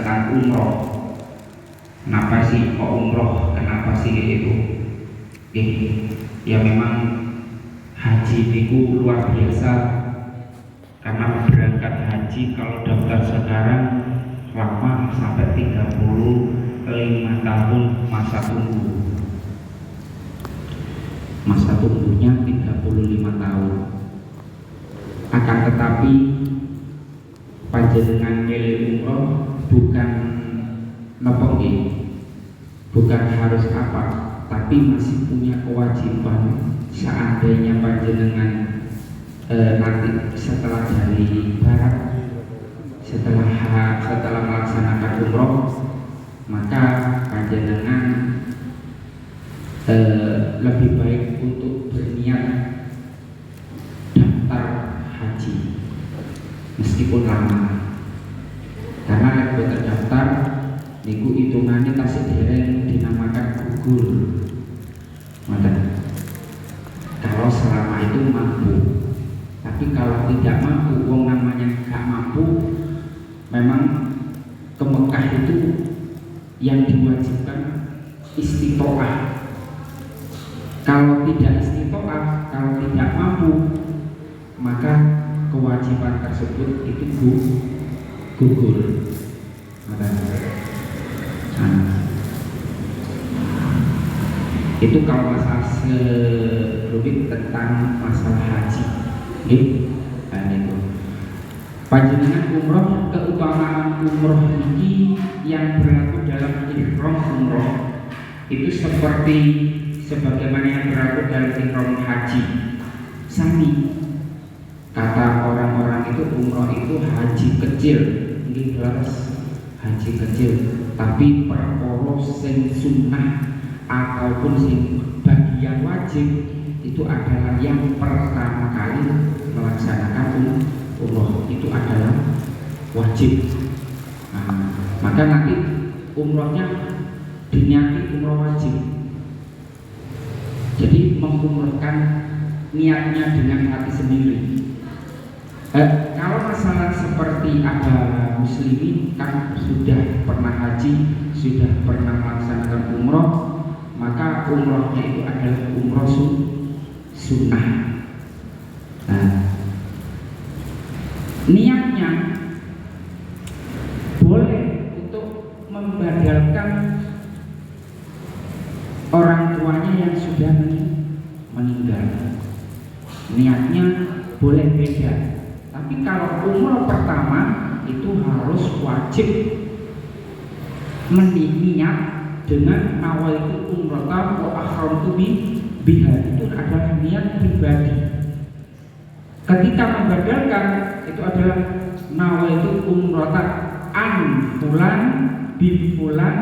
tentang umroh. Kenapa sih kok umroh? Kenapa sih itu? Ya memang haji itu luar biasa. Karena berangkat haji kalau daftar sekarang lama sampai 35 tahun masa tunggu. Masa tunggunya 35 tahun. Akan tetapi panjenengan milih umroh bukan nopo bukan harus apa, tapi masih punya kewajiban seandainya panjenengan nanti setelah dari barat, setelah melaksanakan umroh, maka panjenengan lebih baik untuk berniat daftar haji meskipun lama, karena kalau terdaftar niku hitungannya tasik dereng dinamakan gugur. Kalau selama itu mampu, tapi kalau tidak mampu, wong namanya gak mampu, memang ke Mekah itu yang diwajibkan istiqomah. Kalau tidak istiqomah, kalau tidak mampu, maka kewajiban tersebut itu gugur. Itu kalau masalah serumit tentang masalah haji. Itu panjenengan umroh, keutamaan umroh ini yang berlaku dalam ihram umroh itu seperti sebagaimana yang berlaku dalam ihram haji. Sami kata orang-orang itu umroh itu haji kecil, ini jelas haji kecil, tapi perkara sing sunnah ataupun sing bagian wajib itu adalah yang pertama kali melaksanakan umroh itu adalah wajib. Maka nanti umrohnya diniati umroh wajib. Jadi mengumrohkan niatnya dengan hati sendiri. Kalau masalah seperti ada muslimin kan sudah pernah haji, sudah pernah melaksanakan umroh, maka umrohnya itu adalah umroh sunnah. Niatnya boleh untuk membadalkan orang tuanya yang sudah meninggal. Niatnya boleh beda. Tapi kalau umroh pertama itu harus wajib meniat dengan nawaitu umrata wa ahramtu biha, itu adalah niat pribadi. Ketika membadalkan itu adalah nawaitu umrata an fulan bi fulan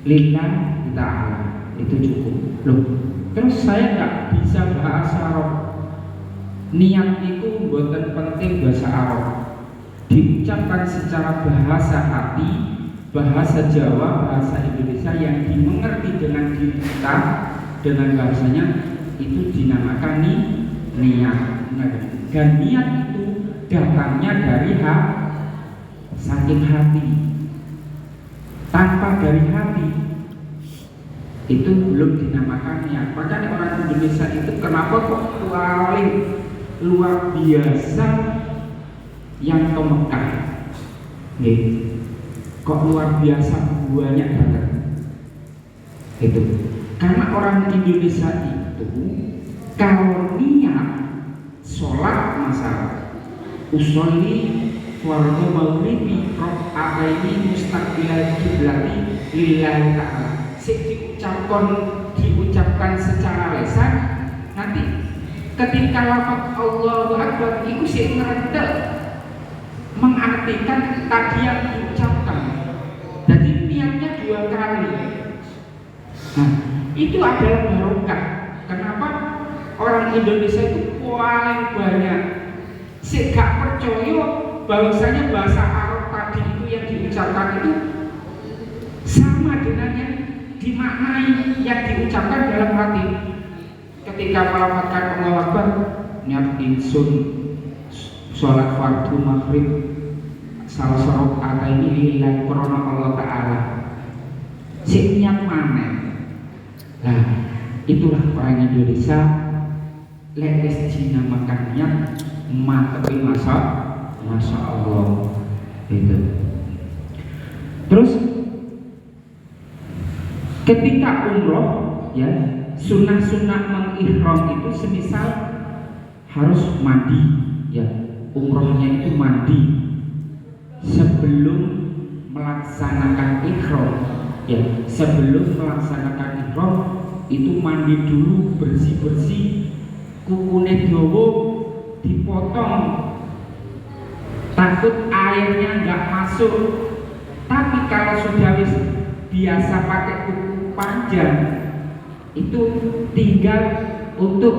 lillahi ta'ala, itu cukup. Loh, terus saya nggak bisa bahasa Arab. Niat itu buatan penting bahasa Arab, diucapkan secara bahasa hati, bahasa Jawa, bahasa Indonesia yang dimengerti dengan diri kita, dengan bahasanya itu dinamakan niat. Dan niat itu datangnya dari saking hati. Tanpa dari hati itu belum dinamakan niat. Makanya orang Indonesia itu kenapa kok paling luar biasa yang ke Mekah, kok luar biasa banyak banget itu. Karena orang Indonesia itu kalau niat sholat masalah usolli warga maghribi rok'ataini mustaqbilal kiblati lillahi ta'ala, diucapkan secara lisan, nanti ketika lafaz Allahu Akbar itu sih ngerentel mengartikan tadi yang diucapkan. Jadi niatnya 2 kali. Itu adalah barokah. Kenapa orang Indonesia itu paling banyak sih gak percaya bahwasanya bahasa Arab tadi itu yang diucapkan itu sama dengan yang dimaknai yang diucapkan dalam hati. Ketika melafazkan Allahu Akbar, niat insun sholat fardu maghrib salah rakaat sakjane lillahi krana Allah taala. Sing niat maneh. Nah, itulah orang Indonesia lek wis dinamakan niat matepi Masya Allah itu. Terus ketika umroh ya, sunnah-sunnah mengihram itu semisal harus mandi ya, umrohnya itu mandi sebelum melaksanakan ihram ya, sebelum melaksanakan ihram itu mandi dulu, bersih-bersih, kukune dawa dipotong, takut airnya nggak masuk. Tapi kalau sudah biasa pakai kuku panjang, itu tinggal untuk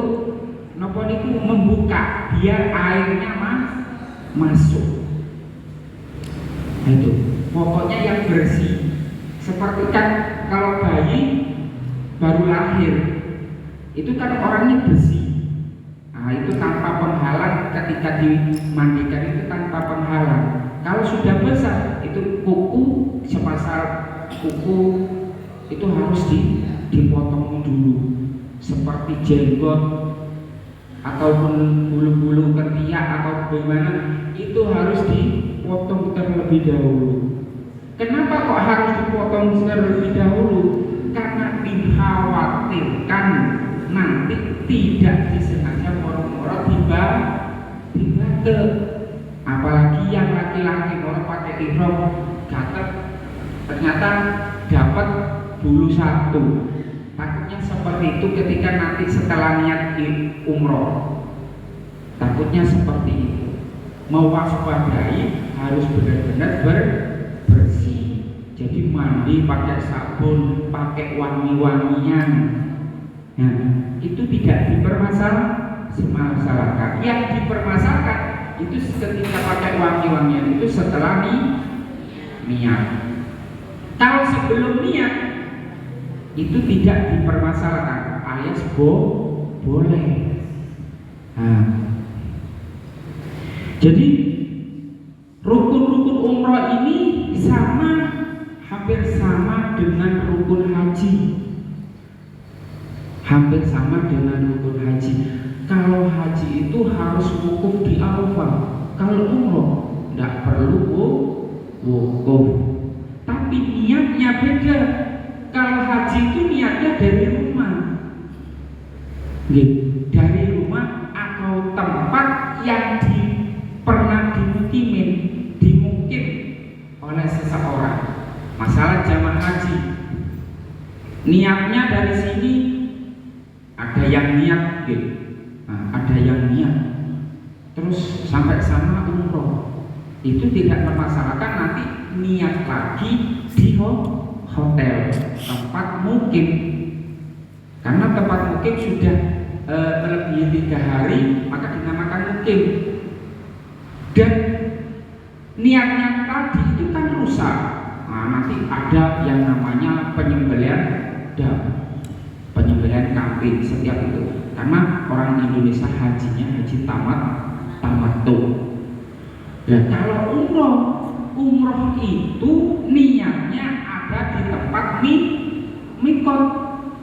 nopo niku membuka biar airnya masuk. Itu pokoknya yang bersih. Seperti kan kalau bayi baru lahir itu kan orangnya bersih. Nah, itu tanpa penghalang, ketika dimandikan itu tanpa penghalang. Kalau sudah besar itu kuku, sepasang kuku itu harus dipotong dulu, seperti jenggot ataupun bulu-bulu ketiak atau bagaimana itu harus dipotong terlebih dahulu. Kenapa kok harus dipotong terlebih dahulu? Karena dikhawatirkan nanti tidak disengaja moro-moro dibate. Apalagi yang laki-laki moro pakai ihram gatel ternyata dapat bulu satu. Takutnya seperti itu ketika nanti setelah niat umroh. Takutnya seperti itu. Mewaspadai harus benar-benar bersih. Jadi mandi pakai sabun, pakai wangi-wangian. Nah, itu tidak dipermasalahkan. Yang dipermasalahkan itu ketika pakai wangi-wangian itu setelah niat. Kalau sebelum niat itu tidak dipermasalahkan, alias boleh. Nah, jadi rukun-rukun umroh ini hampir sama dengan rukun haji. Hampir sama dengan rukun haji. Kalau haji itu harus wukuf di Arafah. Kalau umroh tidak perlu wukuf. Tapi niatnya beda. Kalau haji itu niatnya dari rumah. Dari rumah atau tempat yang pernah dimukim oleh seseorang. Masalah jamaah haji, niatnya dari sini ada yang niat, ada yang niat, terus sampai sana umroh, itu tidak mempermasalahkan nanti niat lagi di hotel tempat mukim, karena tempat mukim sudah melebihi 3 hari maka dinamakan mukim. Dan niatnya tadi itu kan rusak. Nah, nanti ada yang namanya penyembelihan kambing setiap itu. Karena orang Indonesia hajinya haji tamattu. Nah, kalau umroh itu niatnya ada di tempat mikot,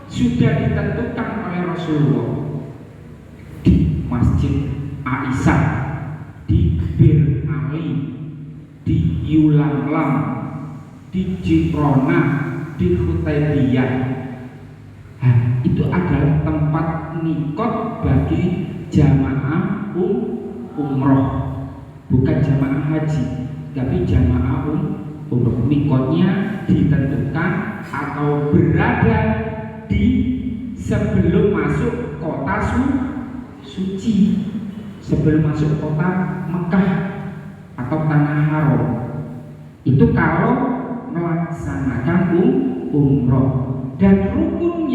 sudah ditentukan oleh Rasulullah di Masjid Aisyah, di Bir Ali, di Yulamlam, di Jikrona, di Hudaybiyah. Nah, itu adalah tempat mikot bagi jamaah umroh, bukan jamaah haji, tapi jamaah umroh. Mikotnya ditentukan atau berada di sebelum masuk kota suci, sebelum masuk kota Mekah atau tanah haram. Itu kalau melaksanakan umroh. Dan rukun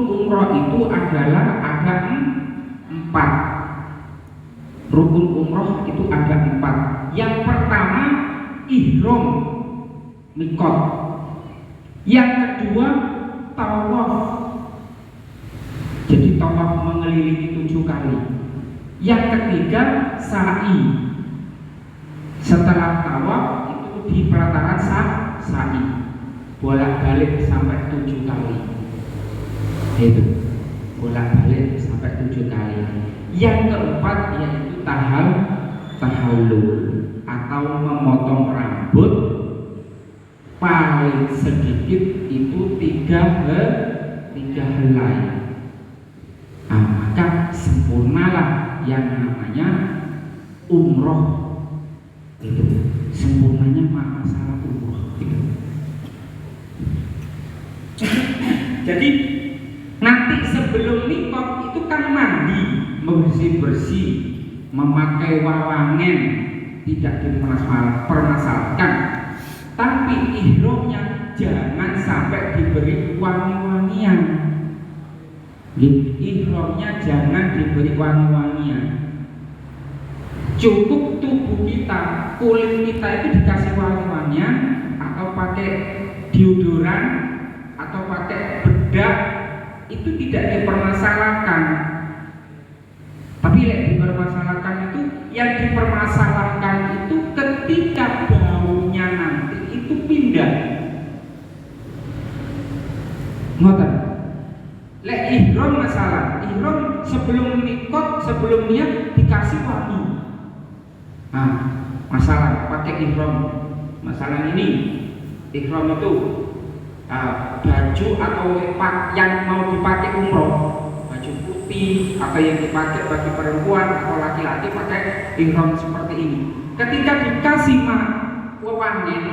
umroh itu adalah ada 4. Rukun umroh itu ada 4. Yang pertama ihram mikot. Yang kedua tawaf. Jadi tawaf mengelilingi 7 kali. Yang ketiga sa'i. Setelah tawaf itu di pelataran sa'i, bolak-balik sampai 7 kali. Itu bolak-balik sampai 7 kali. Yang keempat yaitu tahallul atau memotong rambut paling sedikit itu 3 helai. Maka sempurnalah yang namanya umroh. Itu sempurnanya masalah umroh itu. Jadi nanti sebelum nikah itu kan mandi, bersih-bersih, memakai wawangen, tidak dipermasalahkan. Tapi ihramnya jangan sampai diberi wangi-wangian. Ihramnya jangan diberi wangi-wangian. Cukup tubuh kita, kulit kita itu dikasih wangi-wangian, atau pakai deodoran, atau pakai bedak, itu tidak dipermasalahkan. Tapi yang dipermasalahkan itu, yang dipermasalahkan itu ketika baunya nanti itu pindah. Ngoten. Lek ihram masalah, ihram sebelum nikah, sebelum niat dikasih wangi. Masalah pakai ihram. Masalah ini ihram itu baju atau yang mau dipakai umroh, baju putih atau yang dipakai bagi perempuan atau laki-laki pakai ihram seperti ini. Ketika dikasih wewangen,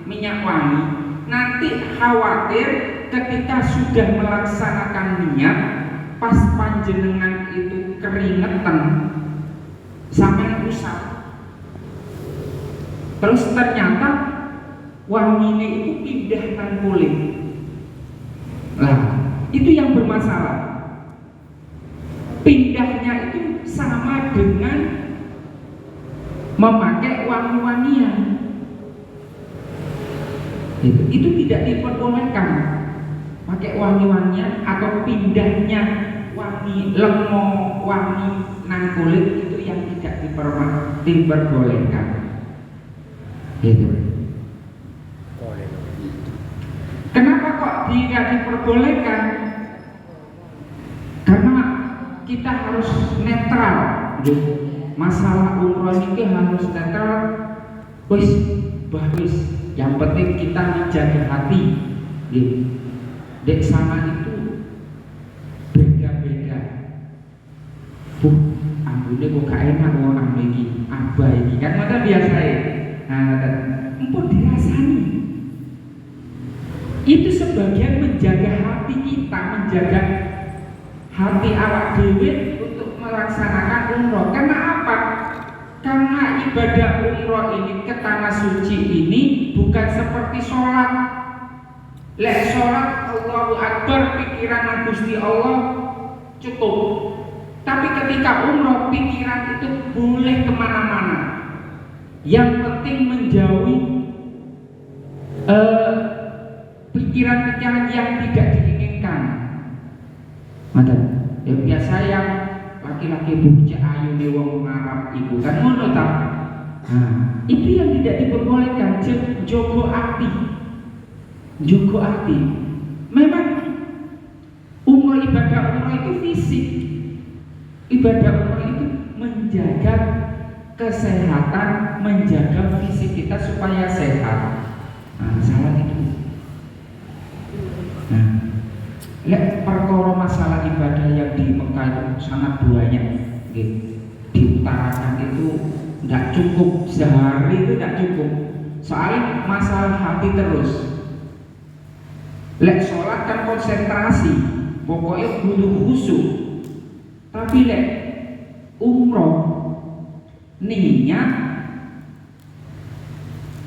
minyak wangi, nanti khawatir ketika sudah melaksanakan niat, pas panjenengan itu keringetan sampai rusak. Terus ternyata wanginya itu pindah nang kulit. Nah, itu yang bermasalah. Pindahnya itu sama dengan memakai wangi-wangian. Itu tidak diperbolehkan. Pakai wangi-wangian atau pindahnya wangi lemo, wangi nang kulit itu yang tidak diperbolehkan. Gitu. Kenapa kok tidak diperbolehkan? Karena kita harus netral. Masalah umroh ini harus netral. Bagus. Yang penting kita menjaga hati. Dek sana itu beda-beda. Ambune kok gak enak orang iki, abah iki kan mata biasa ya. Empun dirasani. Itu sebagian menjaga hati kita, menjaga hati awak dewe untuk melaksanakan umroh. Karena apa? Karena ibadah umroh ini ke tanah suci ini bukan seperti sholat. Lek sholat Allahu Akbar, pikiran Gusti Allah cukup. Tapi ketika umroh, pikiran itu boleh kemana-mana. Yang penting menjauhi pikiran-pikiran yang tidak diinginkan. Ya biasa yang laki-laki bujak ayu nih wong Arab ibu kan ngono ta. Itu yang tidak diperbolehkan. Jogo ati. Memang ibadah umroh itu fisik. Ibadah umroh itu menjaga kesehatan, menjaga fisik kita supaya sehat. Salah itu. Perkara masalah ibadah yang di Mekah itu sangat banyak. Diutarakan itu tidak cukup, sehari itu tidak cukup. Soalnya masalah hati terus. Lek sholat kan konsentrasi, pokoknya butuh khusyuk. Tapi lek umroh niat,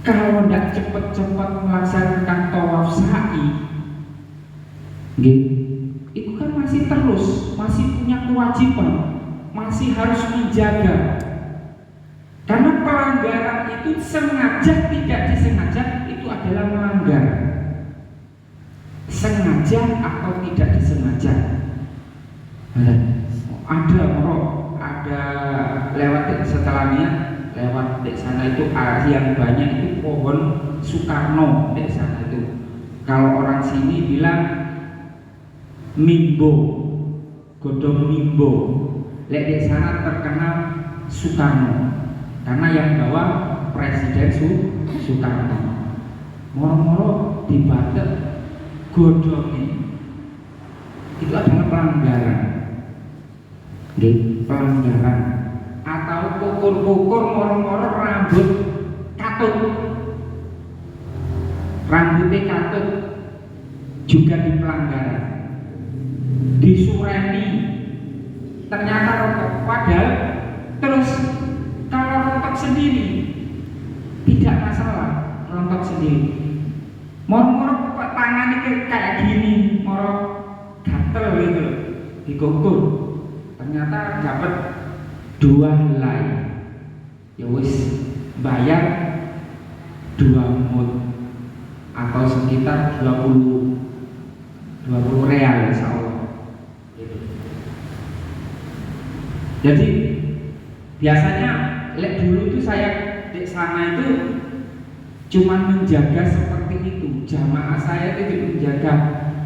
kalau tidak cepat-cepat melaksanakan tawaf sa'i, itu kan masih terus, masih punya kewajiban, masih harus menjaga. Karena pelanggaran itu sengaja tidak disengaja itu adalah melanggar. Sengaja atau tidak disengaja. Ada lewat setelahnya lewat di sana itu yang banyak itu pohon Soekarno di sana itu. Kalau orang sini bilang mimbo, godong mimbo. Lek di sana terkenal Soekarno karena yang bawa Presiden Soekarno. Moro-moro dibatek godongnya itu adalah pelanggaran, pelanggaran. Atau kukur-kukur moro-moro rambut katut, rambutnya katut juga di pelanggaran, disureni ternyata rontok. Padahal terus kalau rontok sendiri tidak masalah, rontok sendiri. Moro-moro kok tangannya kayak gini, moro gatel gitu loh, dikukur. Ternyata dapat 2 helai, ya wis bayar 2 mut atau sekitar 20 real insya Allah. Jadi biasanya dulu tuh saya di sana itu cuma menjaga seperti itu, jamaah saya itu menjaga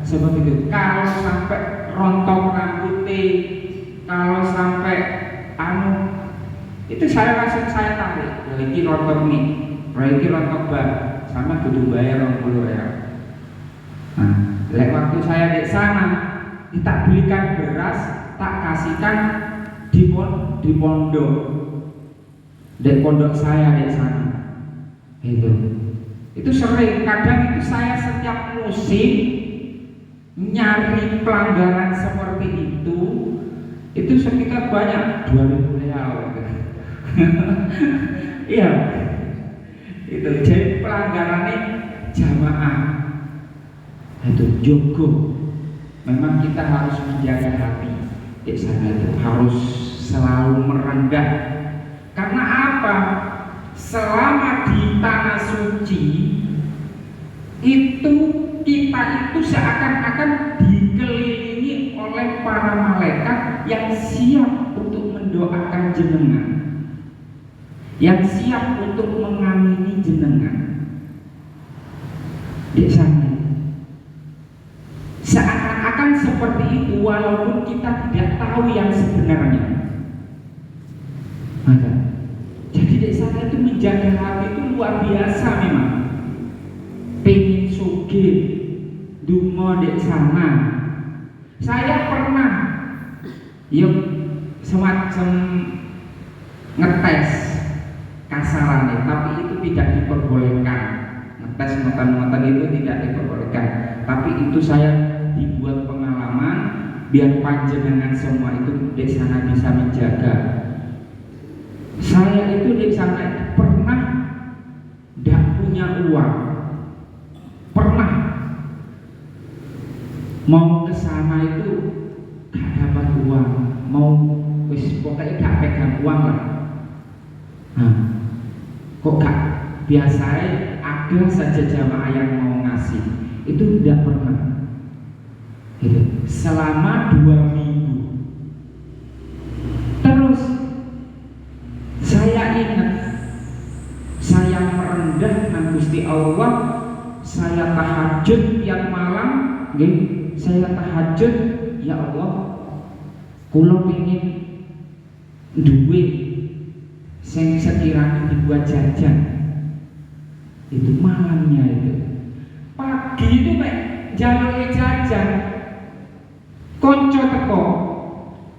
seperti itu. Kalau sampai rontok rambutnya, kalau sampai itu saya langsung saya tarik, lagi rontok nih, lagi rontok bar, sama kudu bayar 20 real. Nah, waktu saya di sana, tak belikan beras, tak kasihkan di pondok, di pondok saya di sana. Itu sering, kadang itu saya setiap musim nyari pelanggaran seperti itu sekitar banyak 2000 real. Iya, itu jadi pelanggarannya jamaah itu jogo. Memang kita harus menjaga hati di sana itu, harus selalu merendah. Karena apa? Selama di tanah suci itu kita itu seakan-akan dikelilingi oleh para malaikat yang siap untuk mendoakan jenengan, yang siap untuk mengamini jenengan di sana. Seakan-akan seperti itu walaupun kita tidak tahu yang sebenarnya. Maka jadi di sana itu menjaga hati itu luar biasa memang. Pengen sugih dungo di sana. Saya pernah yuk semacam ngetes kasarannya, tapi itu tidak diperbolehkan. Ngetes ngoten-ngoten itu tidak diperbolehkan. Tapi itu saya dibuat pengalaman biar panjenengan semua itu di sana bisa menjaga. Saya itu di sana pernah tidak punya uang, pernah mau ke sana itu gak dapat uang, mau wis pokoknya gak pegang uang lah. Nah, kok gak biasanya ada saja jamaah yang mau ngasih, itu tidak pernah. Gitu. Selama 2 minggu. Terus saya ingat, saya merendah nang Gusti Allah, saya tahajud tiap malam, saya tahajud, ya Allah, kula pengen duwe sing sekiranya dibuat jajan. Itu malamnya itu. Pagi itu mek jalur jajan. Konco teko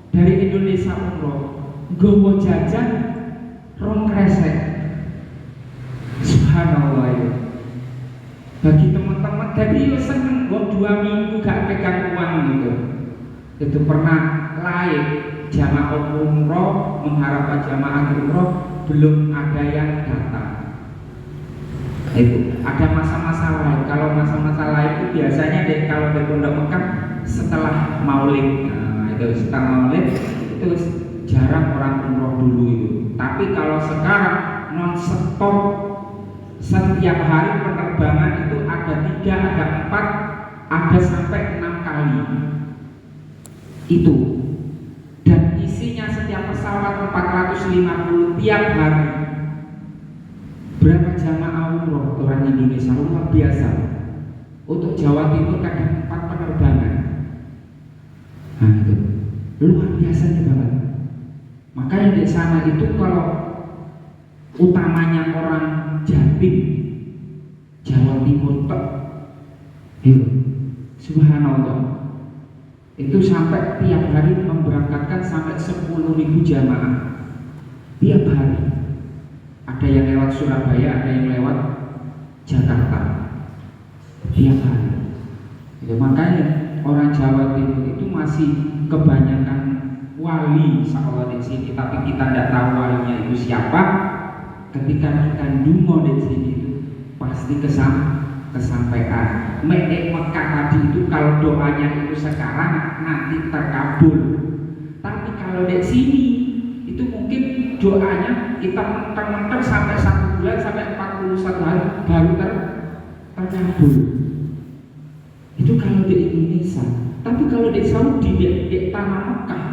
dari Indonesia umroh, gowo jajan rong kresek. Subhanallah ya. Bagi teman-teman jadi yo seneng kok 2 minggu gak pegang uang gitu. Itu pernah lain jamaah umroh mengharapkan jamaah umroh belum ada yang datang. Itu ada masa-masa lain. Kalau masa-masa lain itu biasanya kalau di Pondok Mekah setelah Maulid. Nah, itu setelah Maulid itu jarang orang umroh dulu itu. Tapi kalau sekarang non stop setiap hari penerbangan itu ada 3, ada 4, ada sampai 6 kali. Itu. Dan isinya setiap pesawat 450 tiap hari. jamaah umroh orang Indonesia luar biasa. Untuk Jawa Timur kadang 4 penerbangan. Nah itu luar biasa banget. Makanya di sana itu kalau utamanya orang Jatim, Jawa Timur tok, subhanallah, itu sampai tiap hari memberangkatkan sampai 10.000 jamaah tiap hari. Ada yang lewat Surabaya, ada yang lewat Jakarta tiap hari. Itu makanya orang Jawa Timur itu masih kebanyakan wali insya di sini, tapi kita tidak tahu walinya itu siapa. Ketika kita dungo di sini itu pasti kesampaian. Medek Mekah tadi itu kalau doanya itu sekarang nanti terkabul. Tapi kalau di sini itu mungkin doanya kita mentar-mentar sampai 1 bulan sampai 41 hari baru terkabul. Itu kalau di Indonesia. Tapi kalau di Saudi, di tanah Mekah,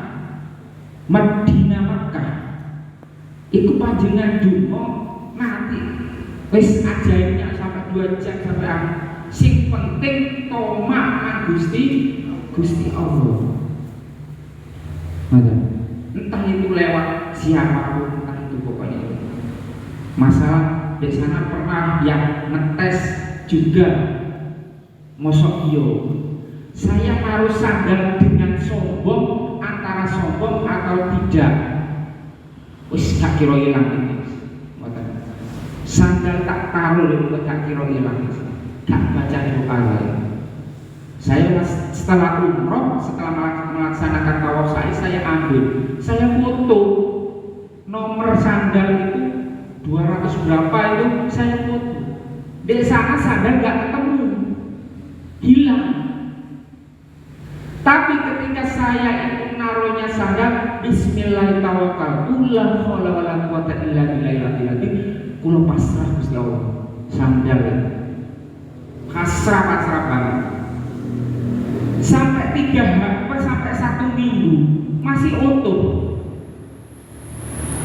Madinah Mekah, itu panjenengan dungo nanti wis ajaibnya sampai 2 jam sampai akhir. Sing penting tomak nang Gusti Allah. Entah itu lewat siapapun, entah itu pokoknya itu. Masalah di sana pernah yang ngetes juga, mosok iyo. Saya harus sandal dengan sombong, antara sombong atau tidak. Wis gak kira ilang ini. Sandal tak taruh lho gak kira ilang. Gak baca doa lain. Saya setelah umroh, setelah melaksanakan tawaf saya ambil, saya foto nomor sandal itu 200 berapa itu saya foto. Di sana sandal gak ketemu, hilang. Tapi ketika saya itu naruhnya sandal, Bismillahirrahmanirrahim, la haula wala quwata illa billahil kulo pasrah Gusti Allah. Sandal pasrah banget. Sampai 3 hari, sampai 1 minggu masih utuh.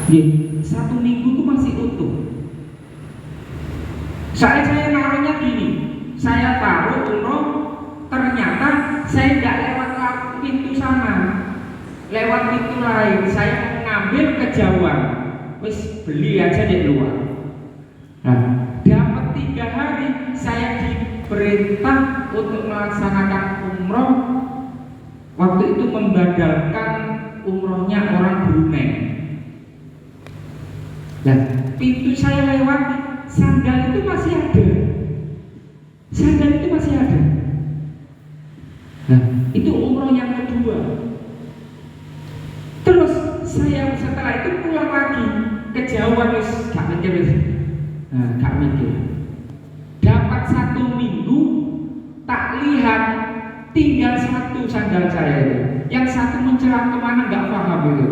Ya, 1 minggu itu masih utuh. Saya naruhnya gini, saya taruh umroh, ternyata saya tidak lewat pintu sana, lewat pintu lain. Saya mengambil kejauhan, wis beli aja di luar. Nah, dapat 3 hari saya diperintah untuk melaksanakan umroh. Waktu itu membadalkan umrohnya orang Brunei. Dan pintu saya lewati, sandal itu masih ada. Sandal itu masih ada. Nah, itu umroh yang kedua. Terus saya setelah itu pulang lagi, kejauhan wis gak mikir wis. Nah, gak mikir. Dapat 1 minggu, tak lihat tinggal 1 sandal saya itu. Yang 1 mencelang kemana gak paham itu.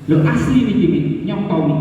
Lo asli nih gini, nyontomi.